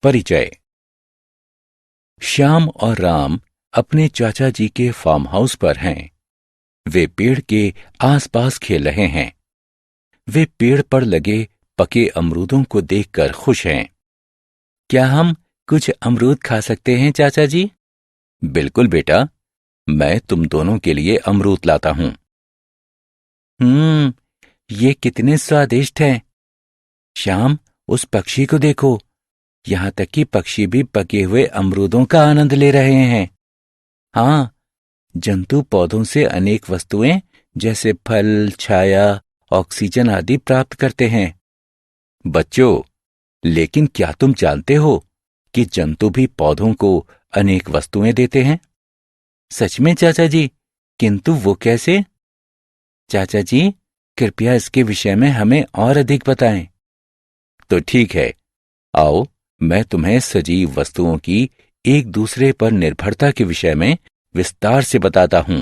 परिचय। श्याम और राम अपने चाचा जी के फार्म हाउस पर हैं। वे पेड़ के आसपास खेल रहे हैं। वे पेड़ पर लगे पके अमरूदों को देखकर खुश हैं। क्या हम कुछ अमरूद खा सकते हैं चाचा जी? बिल्कुल बेटा, मैं तुम दोनों के लिए अमरूद लाता हूं। ये कितने स्वादिष्ट हैं। श्याम, उस पक्षी को देखो। यहां तक कि पक्षी भी पके हुए अमरूदों का आनंद ले रहे हैं। हाँ, जंतु पौधों से अनेक वस्तुएं जैसे फल, छाया, ऑक्सीजन आदि प्राप्त करते हैं। बच्चों, लेकिन क्या तुम जानते हो कि जंतु भी पौधों को अनेक वस्तुएं देते हैं? सच में चाचा जी, किंतु वो कैसे? चाचा जी, कृपया इसके विषय में हमें और अधिक बताएं। तो ठीक है, आओ मैं तुम्हें सजीव वस्तुओं की एक दूसरे पर निर्भरता के विषय में विस्तार से बताता हूं।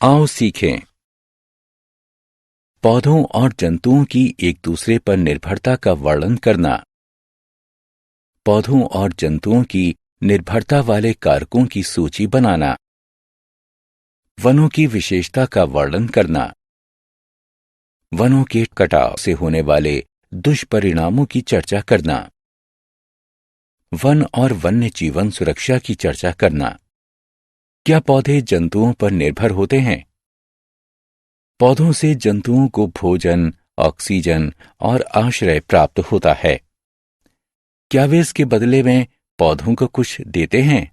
आओ सीखें। पौधों और जंतुओं की एक दूसरे पर निर्भरता का वर्णन करना। पौधों और जंतुओं की निर्भरता वाले कारकों की सूची बनाना। वनों की विशेषता का वर्णन करना। वनों के कटाव से होने वाले दुष्परिणामों की चर्चा करना। वन और वन्य जीवन सुरक्षा की चर्चा करना। क्या पौधे जंतुओं पर निर्भर होते हैं? पौधों से जंतुओं को भोजन, ऑक्सीजन और आश्रय प्राप्त होता है। क्या वे इसके बदले में पौधों को कुछ देते हैं?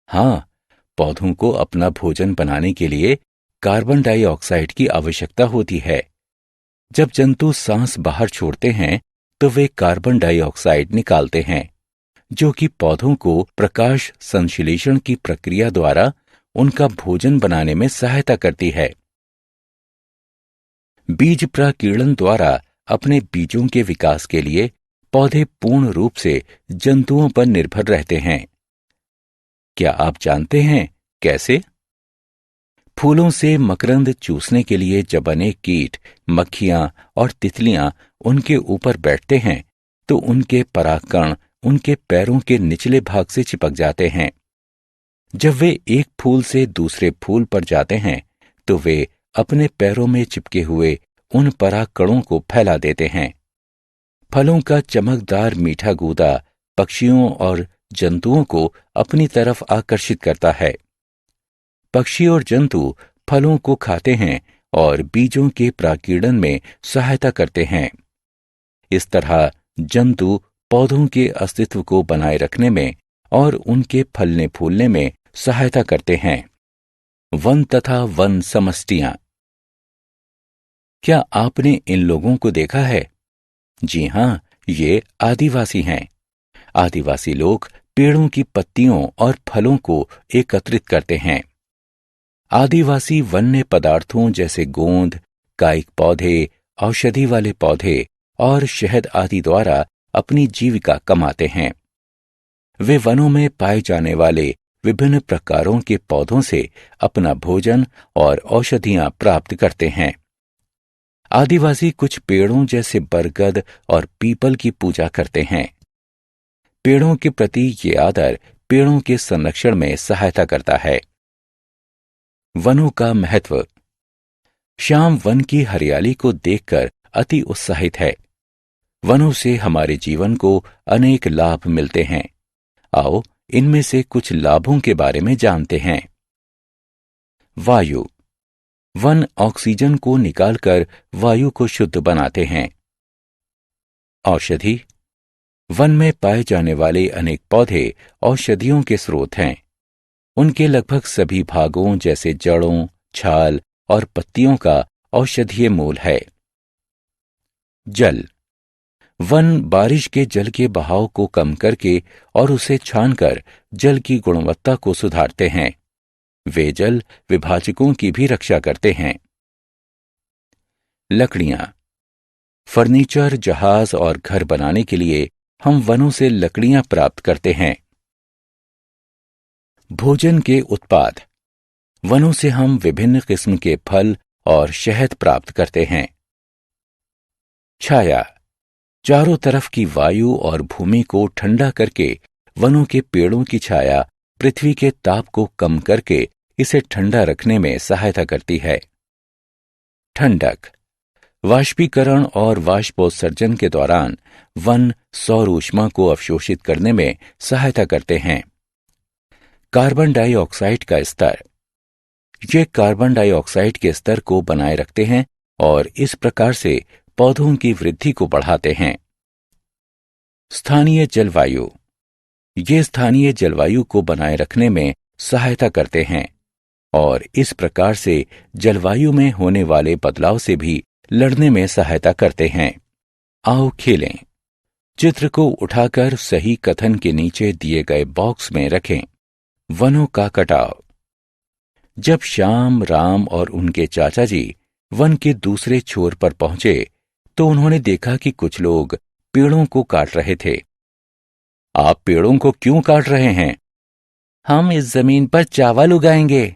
हाँ, पौधों को अपना भोजन बनाने के लिए कार्बन डाइऑक्साइड की आवश्यकता होती है। जब जंतु सांस बाहर छोड़ते हैं तो वे कार्बन डाइऑक्साइड निकालते हैं, जो कि पौधों को प्रकाश संश्लेषण की प्रक्रिया द्वारा उनका भोजन बनाने में सहायता करती है। बीज प्रकीर्णन द्वारा अपने बीजों के विकास के लिए पौधे पूर्ण रूप से जंतुओं पर निर्भर रहते हैं। क्या आप जानते हैं कैसे? फूलों से मकरंद चूसने के लिए जब अनेक कीट, मक्खियां और तितलियां उनके ऊपर बैठते हैं तो उनके परागकण उनके पैरों के निचले भाग से चिपक जाते हैं। जब वे एक फूल से दूसरे फूल पर जाते हैं तो वे अपने पैरों में चिपके हुए उन परागकणों को फैला देते हैं। फलों का चमकदार मीठा गूदा पक्षियों और जंतुओं को अपनी तरफ आकर्षित करता है। पक्षी और जंतु फलों को खाते हैं और बीजों के प्रकीर्णन में सहायता करते हैं। इस तरह जंतु पौधों के अस्तित्व को बनाए रखने में और उनके फलने फूलने में सहायता करते हैं। वन तथा वन समष्टियां। क्या आपने इन लोगों को देखा है? जी हां, ये आदिवासी हैं। आदिवासी लोग पेड़ों की पत्तियों और फलों को एकत्रित करते हैं। आदिवासी वन्य पदार्थों जैसे गोंद, कायिक पौधे, औषधि वाले पौधे और शहद आदि द्वारा अपनी जीविका कमाते हैं। वे वनों में पाए जाने वाले विभिन्न प्रकारों के पौधों से अपना भोजन और औषधियां प्राप्त करते हैं। आदिवासी कुछ पेड़ों जैसे बरगद और पीपल की पूजा करते हैं। पेड़ों के प्रति ये आदर पेड़ों के संरक्षण में सहायता करता है। वनों का महत्व। श्याम वन की हरियाली को देखकर अति उत्साहित है। वनों से हमारे जीवन को अनेक लाभ मिलते हैं। आओ इनमें से कुछ लाभों के बारे में जानते हैं। वायु। वन ऑक्सीजन को निकालकर वायु को शुद्ध बनाते हैं। औषधि। वन में पाए जाने वाले अनेक पौधे औषधियों के स्रोत हैं। उनके लगभग सभी भागों जैसे जड़ों, छाल और पत्तियों का औषधीय मूल है। जल। वन बारिश के जल के बहाव को कम करके और उसे छानकर जल की गुणवत्ता को सुधारते हैं। वे जल विभाजकों की भी रक्षा करते हैं। लकड़ियां। फर्नीचर, जहाज और घर बनाने के लिए हम वनों से लकड़ियां प्राप्त करते हैं। भोजन के उत्पाद। वनों से हम विभिन्न किस्म के फल और शहद प्राप्त करते हैं। छाया। चारों तरफ की वायु और भूमि को ठंडा करके वनों के पेड़ों की छाया पृथ्वी के ताप को कम करके इसे ठंडा रखने में सहायता करती है। ठंडक। वाष्पीकरण और वाष्पोत्सर्जन के दौरान वन सौर ऊष्मा को अवशोषित करने में सहायता करते हैं। कार्बन डाइऑक्साइड का स्तर। ये कार्बन डाइऑक्साइड के स्तर को बनाए रखते हैं और इस प्रकार से पौधों की वृद्धि को बढ़ाते हैं। स्थानीय जलवायु। ये स्थानीय जलवायु को बनाए रखने में सहायता करते हैं और इस प्रकार से जलवायु में होने वाले बदलाव से भी लड़ने में सहायता करते हैं। आओ खेलें। चित्र को उठाकर सही कथन के नीचे दिए गए बॉक्स में रखें। वनों का कटाव। जब श्याम, राम और उनके चाचा जी वन के दूसरे छोर पर पहुंचे तो उन्होंने देखा कि कुछ लोग पेड़ों को काट रहे थे। आप पेड़ों को क्यों काट रहे हैं? हम इस जमीन पर चावल उगाएंगे।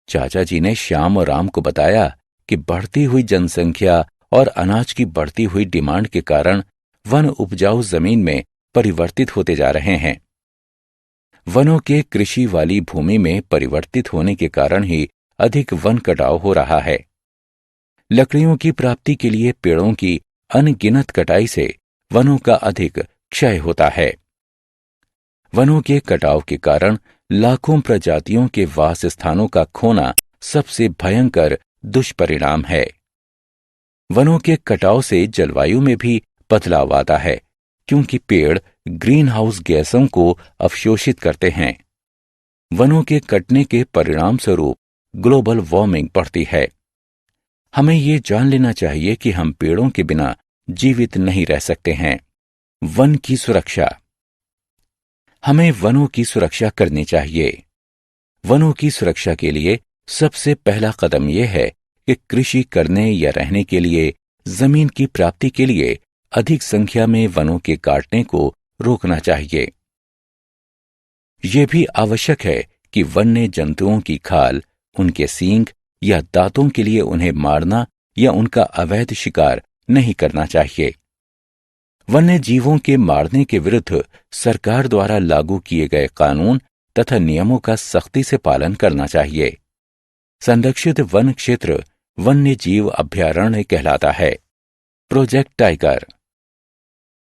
चाचा जी ने श्याम और राम को बताया कि बढ़ती हुई जनसंख्या और अनाज की बढ़ती हुई डिमांड के कारण वन उपजाऊ जमीन में परिवर्तित होते जा रहे हैं। वनों के कृषि वाली भूमि में परिवर्तित होने के कारण ही अधिक वन कटाव हो रहा है। लकड़ियों की प्राप्ति के लिए पेड़ों की अनगिनत कटाई से वनों का अधिक क्षय होता है। वनों के कटाव के कारण लाखों प्रजातियों के वास स्थानों का खोना सबसे भयंकर दुष्परिणाम है। वनों के कटाव से जलवायु में भी बदलाव आता है क्योंकि पेड़ ग्रीन हाउस गैसों को अवशोषित करते हैं। वनों के कटने के परिणाम स्वरूप ग्लोबल वार्मिंग बढ़ती है। हमें ये जान लेना चाहिए कि हम पेड़ों के बिना जीवित नहीं रह सकते हैं। वन की सुरक्षा। हमें वनों की सुरक्षा करनी चाहिए। वनों की सुरक्षा के लिए सबसे पहला कदम यह है कि कृषि करने या रहने के लिए जमीन की प्राप्ति के लिए अधिक संख्या में वनों के काटने को रोकना चाहिए। यह भी आवश्यक है कि वन्य जंतुओं की खाल, उनके सींग या दांतों के लिए उन्हें मारना या उनका अवैध शिकार नहीं करना चाहिए। वन्य जीवों के मारने के विरुद्ध सरकार द्वारा लागू किए गए कानून तथा नियमों का सख्ती से पालन करना चाहिए। संरक्षित वन क्षेत्र वन्य जीव अभयारण्य कहलाता है। Project tiger.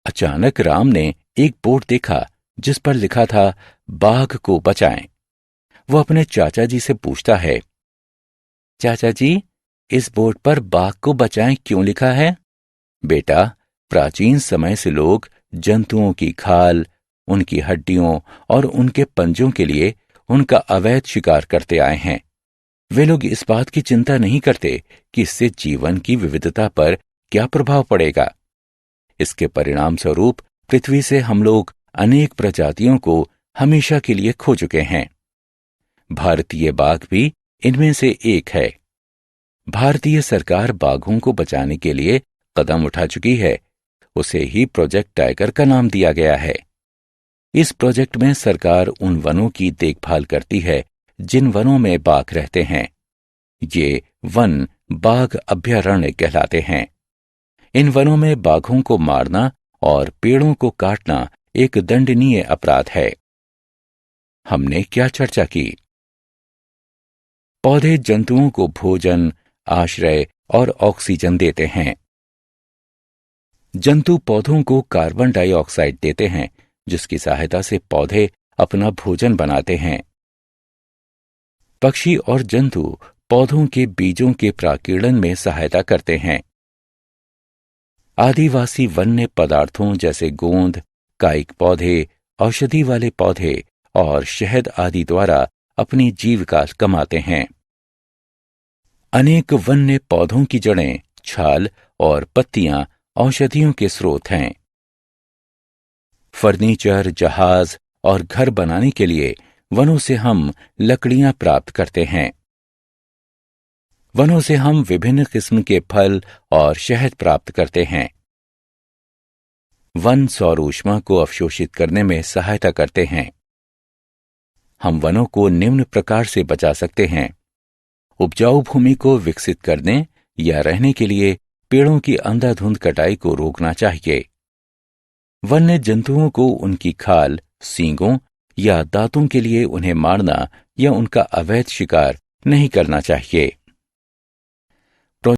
अचानक राम ने एक बोर्ड देखा जिस पर लिखा था बाघ को बचाएं। वो अपने चाचा जी से पूछता है, चाचा जी, इस बोर्ड पर बाघ को बचाएं क्यों लिखा है? बेटा, प्राचीन समय से लोग जंतुओं की खाल, उनकी हड्डियों और उनके पंजों के लिए उनका अवैध शिकार करते आए हैं। वे लोग इस बात की चिंता नहीं करते कि इससे जीवन की विविधता पर क्या प्रभाव पड़ेगा। इसके परिणाम स्वरूप पृथ्वी से हम लोग अनेक प्रजातियों को हमेशा के लिए खो चुके हैं। भारतीय बाघ भी इनमें से एक है। भारतीय सरकार बाघों को बचाने के लिए कदम उठा चुकी है। उसे ही प्रोजेक्ट टाइगर का नाम दिया गया है। इस प्रोजेक्ट में सरकार उन वनों की देखभाल करती है जिन वनों में बाघ रहते हैं। ये वन बाघ अभयारण्य कहलाते हैं। इन वनों में बाघों को मारना और पेड़ों को काटना एक दंडनीय अपराध है। हमने क्या चर्चा की? पौधे जंतुओं को भोजन, आश्रय और ऑक्सीजन देते हैं। जंतु पौधों को कार्बन डाइऑक्साइड देते हैं जिसकी सहायता से पौधे अपना भोजन बनाते हैं। पक्षी और जंतु पौधों के बीजों के प्राकीर्णन में सहायता करते हैं। आदिवासी वन्य पदार्थों जैसे गोंद, कायिक पौधे, औषधि वाले पौधे और शहद आदि द्वारा अपनी जीविका कमाते हैं। अनेक वन्य पौधों की जड़ें, छाल और पत्तियां औषधियों के स्रोत हैं। फर्नीचर, जहाज और घर बनाने के लिए वनों से हम लकड़ियां प्राप्त करते हैं। वनों से हम विभिन्न किस्म के फल और शहद प्राप्त करते हैं। वन सौर ऊष्मा को अवशोषित करने में सहायता करते हैं। हम वनों को निम्न प्रकार से बचा सकते हैं। उपजाऊ भूमि को विकसित करने या रहने के लिए पेड़ों की अंधाधुंध कटाई को रोकना चाहिए। वन्य जंतुओं को उनकी खाल, सींगों या दांतों के लिए उन्हें मारना या उनका अवैध शिकार नहीं करना चाहिए।